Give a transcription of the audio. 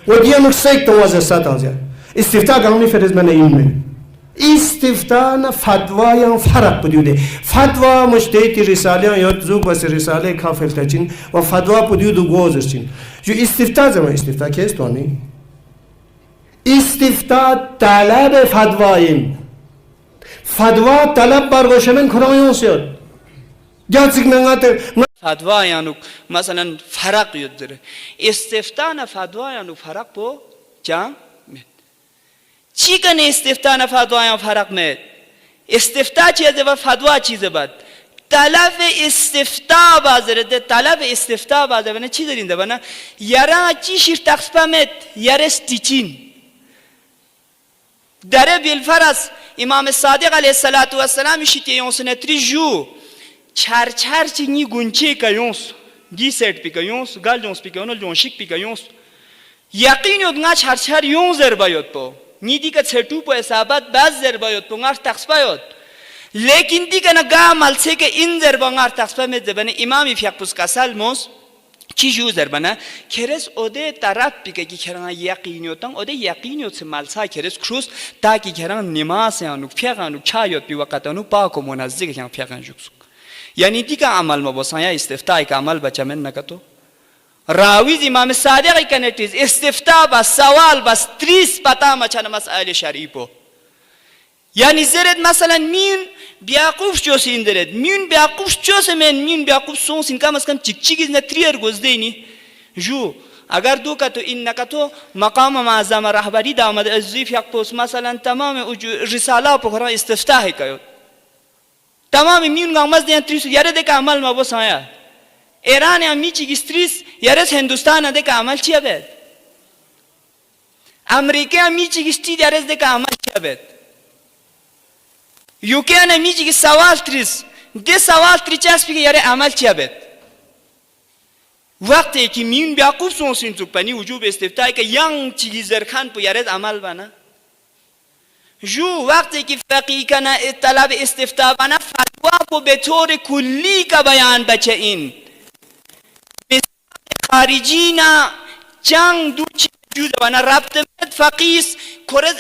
وديا مكسيك توازي ساتانزيا استفتاء قانوني فرز من علمي استفتاء فتوى يان فرق بديوده فتوى مجتهد رسالة يا زوج بس رسالة كافل تجين وفتوى بديودو غوزرشين جو استفتاء زمان استفتاء كيس توني استفتاء طلب فتوائين فتوى طلب برگشتن کرامیون سیاد جاتیک نگات فتوا یانو مثلا فرق یاد داره استفتاء نه فتوا یانو فرق بو جام چی کنه استفتاء نه فتوا یان فرق مید استفتاء چیزه و فتوا چیزه باد طلب استفتاء بازره ده طلب استفتاء بازره نه چی دارین ده بنا یارا چی شیر تخصپمت یارس تیچین داره بالفرض امام صادق علیه السلام شیتی یونسنه تریجو چار چینی گونچه کایونس گی سیت پیکایونس گال جونس پیکایونس جونشیک پیکایونس یقین ود نگاه چار یون زربایت پو نیدی که چهتو پو حسابات باز زربایت پو نگاه تخصپایت لیکن دی که نگاه مالسه که این زربا نگاه تخصپایت زبانه امامی فیاکوس کاسال موس چی جو زربانه کرس اوده طرف بیگه کی کرنا یقینیوتان اوده یقینیوت سے مالسا کرس کروس تا کی کرنا نماز یانو پیغانو چایوت بی وقتانو پاک و منزه که پیغان جوکسو یعنی دی که عمل مباسان یا استفتاء که عمل بچه من نکتو راویز امام صادق کنیتیز استفتاء بس سوال بس 30 پتا مچان مسائل شریفو یعنی زرد مثلا مین بیاقوف چوسین درد مین بیاقوف چوسمن مین بیاقوف سونسین کم از کم چیکیز نتریر گزدینی جو اگر دو کتو این نکتو مقام معظم رهبری دامد ازیف یک پوست مثلا تمام رساله پخورا استفتاء کیو تمام میون گامز دیان تریس یاره دک عمل ما بس آیا ایران یا میچی گستریس یاره هندوستان دک عمل چیه بید امریکا میچی گستی یاره دک عمل چیه بید یوکی نه میچی گست سوال تریس ده سوال تریچاس بیگه یاره عمل چیه بید وقتی که میون بیاقوف سونسین تو پنی وجوب استفتاء که ینگ چیزی زرخان پو یاره عمل بنا جو وقتی که فقیه کنه طلب استفتاء بنا فتوا کو به طور کلی کا بیان بچه این خارجی نه جنگ دو چیز بنا ربط فقیس کرد